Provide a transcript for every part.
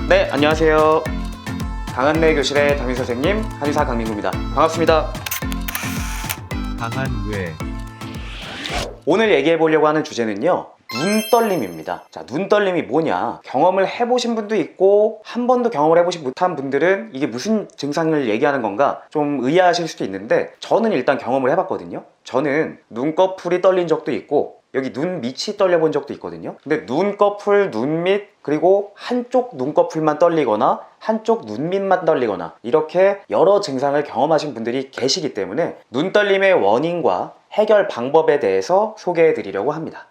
네, 안녕하세요. 강한내 교실의 담임 선생님 한의사 강민구입니다. 반갑습니다. 강한뇌. 오늘 얘기해 보려고 하는 주제는요, 눈떨림입니다. 자, 눈떨림이 뭐냐? 경험을 해보신 분도 있고 한 번도 경험을 해보지 못한 분들은 이게 무슨 증상을 얘기하는 건가 좀 의아하실 수도 있는데, 저는 일단 경험을 해봤거든요. 저는 눈꺼풀이 떨린 적도 있고 여기 눈 밑이 떨려 본 적도 있거든요. 근데 눈꺼풀, 눈밑, 그리고 한쪽 눈꺼풀만 떨리거나 한쪽 눈밑만 떨리거나 이렇게 여러 증상을 경험하신 분들이 계시기 때문에 눈떨림의 원인과 해결 방법에 대해서 소개해 드리려고 합니다.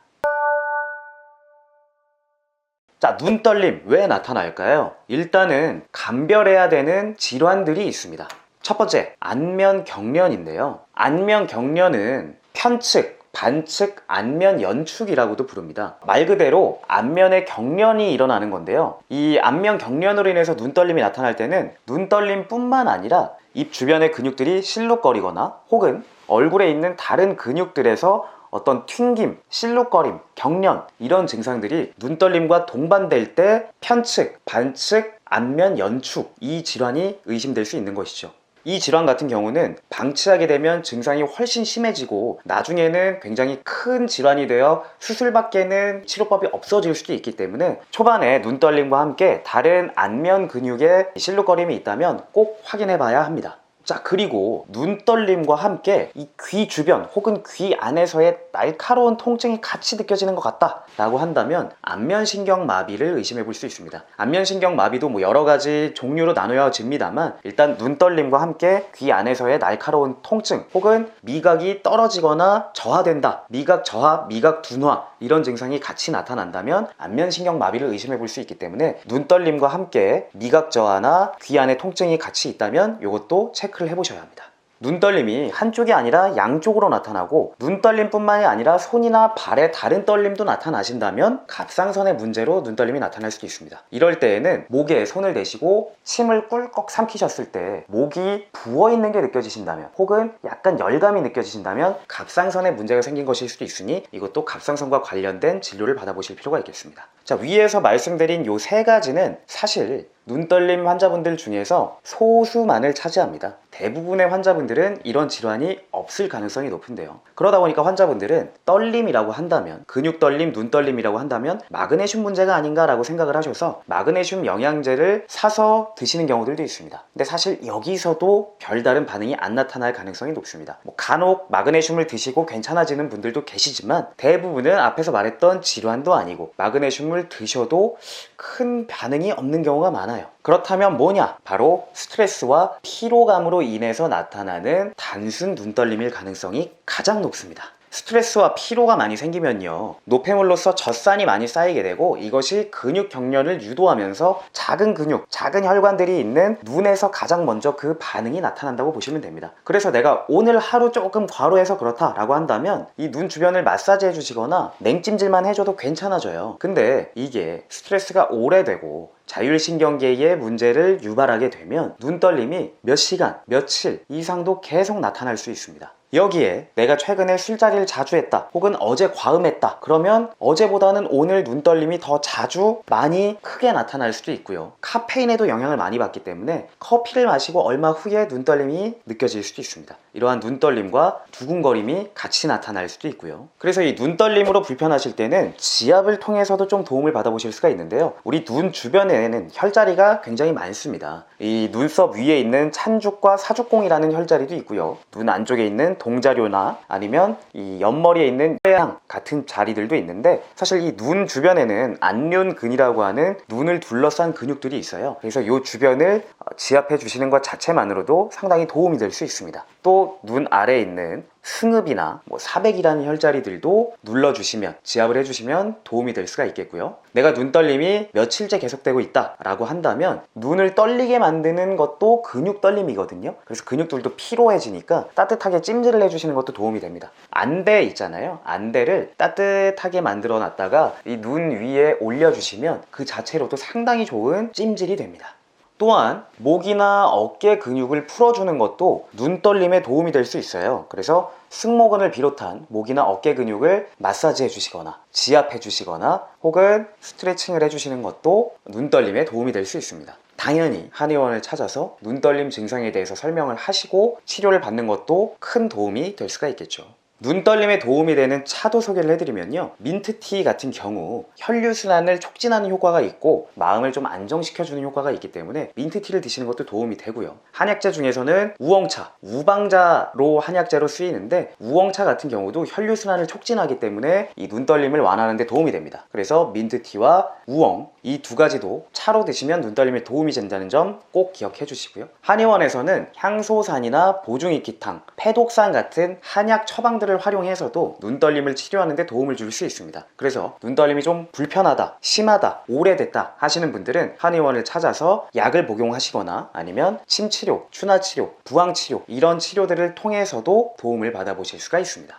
자, 눈떨림 왜 나타날까요? 일단은 감별해야 되는 질환들이 있습니다. 첫 번째, 안면경련인데요. 안면경련은 편측, 반측, 안면 연축이라고도 부릅니다. 말 그대로 안면에 경련이 일어나는 건데요. 이 안면 경련으로 인해서 눈떨림이 나타날 때는 눈떨림뿐만 아니라 입 주변의 근육들이 실룩거리거나 혹은 얼굴에 있는 다른 근육들에서 어떤 튕김, 실룩거림, 경련 이런 증상들이 눈떨림과 동반될 때 편측, 반측, 안면 연축 이 질환이 의심될 수 있는 것이죠. 이 질환 같은 경우는 방치하게 되면 증상이 훨씬 심해지고 나중에는 굉장히 큰 질환이 되어 수술밖에는 치료법이 없어질 수도 있기 때문에 초반에 눈떨림과 함께 다른 안면 근육에 실룩거림이 있다면 꼭 확인해 봐야 합니다. 자, 그리고 눈떨림과 함께 이 귀 주변 혹은 귀 안에서의 날카로운 통증이 같이 느껴지는 것 같다 라고 한다면 안면신경마비를 의심해 볼 수 있습니다. 안면신경마비도 뭐 여러 가지 종류로 나누어집니다만 일단 눈떨림과 함께 귀 안에서의 날카로운 통증 혹은 미각이 떨어지거나 저하된다, 미각 저하, 미각 둔화 이런 증상이 같이 나타난다면 안면신경마비를 의심해 볼 수 있기 때문에 눈떨림과 함께 미각 저하나 귀 안에 통증이 같이 있다면 이것도 체크를 해보셔야 합니다. 눈떨림이 한쪽이 아니라 양쪽으로 나타나고 눈떨림뿐만이 아니라 손이나 발에 다른 떨림도 나타나신다면 갑상선의 문제로 눈떨림이 나타날 수도 있습니다. 이럴 때에는 목에 손을 대시고 침을 꿀꺽 삼키셨을 때 목이 부어있는 게 느껴지신다면 혹은 약간 열감이 느껴지신다면 갑상선에 문제가 생긴 것일 수도 있으니 이것도 갑상선과 관련된 진료를 받아보실 필요가 있겠습니다. 자, 위에서 말씀드린 요 세 가지는 사실 눈떨림 환자분들 중에서 소수만을 차지합니다. 대부분의 환자분들은 이런 질환이 없을 가능성이 높은데요. 그러다 보니까 환자분들은 떨림이라고 한다면, 근육떨림, 눈떨림이라고 한다면 마그네슘 문제가 아닌가라고 생각을 하셔서 마그네슘 영양제를 사서 드시는 경우들도 있습니다. 근데 사실 여기서도 별다른 반응이 안 나타날 가능성이 높습니다. 간혹 마그네슘을 드시고 괜찮아지는 분들도 계시지만 대부분은 앞에서 말했던 질환도 아니고 마그네슘을 드셔도 큰 반응이 없는 경우가 많아요. 그렇다면 뭐냐? 바로 스트레스와 피로감으로 인해서 나타나는 단순 눈떨림일 가능성이 가장 높습니다. 스트레스와 피로가 많이 생기면요, 노폐물로서 젖산이 많이 쌓이게 되고 이것이 근육 경련을 유도하면서 작은 근육, 작은 혈관들이 있는 눈에서 가장 먼저 그 반응이 나타난다고 보시면 됩니다. 그래서 내가 오늘 하루 조금 과로해서 그렇다라고 한다면 이 눈 주변을 마사지 해주시거나 냉찜질만 해줘도 괜찮아져요. 근데 이게 스트레스가 오래되고 자율신경계의 문제를 유발하게 되면 눈떨림이 몇 시간, 며칠 이상도 계속 나타날 수 있습니다. 여기에 내가 최근에 술자리를 자주 했다 혹은 어제 과음했다 그러면 어제보다는 오늘 눈떨림이 더 자주 많이 크게 나타날 수도 있고요. 카페인에도 영향을 많이 받기 때문에 커피를 마시고 얼마 후에 눈떨림이 느껴질 수도 있습니다. 이러한 눈떨림과 두근거림이 같이 나타날 수도 있고요. 그래서 이 눈떨림으로 불편하실 때는 지압을 통해서도 좀 도움을 받아보실 수가 있는데요. 우리 눈 주변에는 혈자리가 굉장히 많습니다. 이 눈썹 위에 있는 찬죽과 사죽공이라는 혈자리도 있고요. 눈 안쪽에 있는 동자료나 아니면 이 옆머리에 있는 뼈양 같은 자리들도 있는데 사실 이 눈 주변에는 안륜근이라고 하는 눈을 둘러싼 근육들이 있어요. 그래서 이 주변을 지압해 주시는 것 자체만으로도 상당히 도움이 될 수 있습니다. 또 눈 아래에 있는 승읍이나 사백이라는 혈자리들도 눌러주시면, 지압을 해주시면 도움이 될 수가 있겠고요. 내가 눈떨림이 며칠째 계속되고 있다 라고 한다면 눈을 떨리게 만드는 것도 근육 떨림이거든요. 그래서 근육들도 피로해지니까 따뜻하게 찜질을 해주시는 것도 도움이 됩니다. 안대 있잖아요. 안대를 따뜻하게 만들어 놨다가 이 눈 위에 올려주시면 그 자체로도 상당히 좋은 찜질이 됩니다. 또한 목이나 어깨 근육을 풀어주는 것도 눈떨림에 도움이 될 수 있어요. 그래서 승모근을 비롯한 목이나 어깨 근육을 마사지해 주시거나 지압해 주시거나 혹은 스트레칭을 해주시는 것도 눈떨림에 도움이 될 수 있습니다. 당연히 한의원을 찾아서 눈떨림 증상에 대해서 설명을 하시고 치료를 받는 것도 큰 도움이 될 수가 있겠죠. 눈떨림에 도움이 되는 차도 소개를 해드리면요, 민트티 같은 경우 혈류순환을 촉진하는 효과가 있고 마음을 좀 안정시켜주는 효과가 있기 때문에 민트티를 드시는 것도 도움이 되고요. 한약재 중에서는 우엉차, 우방자로 한약재로 쓰이는데 우엉차 같은 경우도 혈류순환을 촉진하기 때문에 이 눈떨림을 완화하는 데 도움이 됩니다. 그래서 민트티와 우엉, 이 두 가지도 차로 드시면 눈떨림에 도움이 된다는 점 꼭 기억해 주시고요. 한의원에서는 향소산이나 보중이키탕, 패독산 같은 한약 처방들을 활용해서도 눈떨림을 치료하는 데 도움을 줄 수 있습니다. 그래서 눈떨림이 좀 불편하다, 심하다, 오래됐다 하시는 분들은 한의원을 찾아서 약을 복용하시거나 아니면 침치료, 추나치료, 부항치료 이런 치료들을 통해서도 도움을 받아보실 수가 있습니다.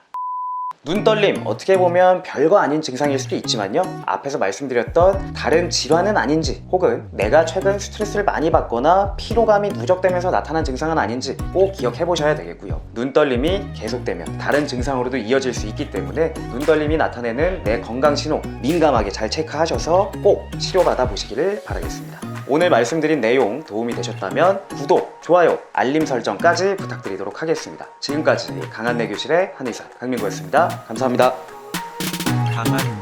눈떨림, 어떻게 보면 별거 아닌 증상일 수도 있지만요, 앞에서 말씀드렸던 다른 질환은 아닌지 혹은 내가 최근 스트레스를 많이 받거나 피로감이 누적되면서 나타난 증상은 아닌지 꼭 기억해 보셔야 되겠고요. 눈떨림이 계속되면 다른 증상으로도 이어질 수 있기 때문에 눈떨림이 나타내는 내 건강 신호 민감하게 잘 체크하셔서 꼭 치료받아 보시기를 바라겠습니다. 오늘 말씀드린 내용 도움이 되셨다면 구독, 좋아요, 알림 설정까지 부탁드리도록 하겠습니다. 지금까지 강한내 교실의 한의사 강민구였습니다. 감사합니다. 강한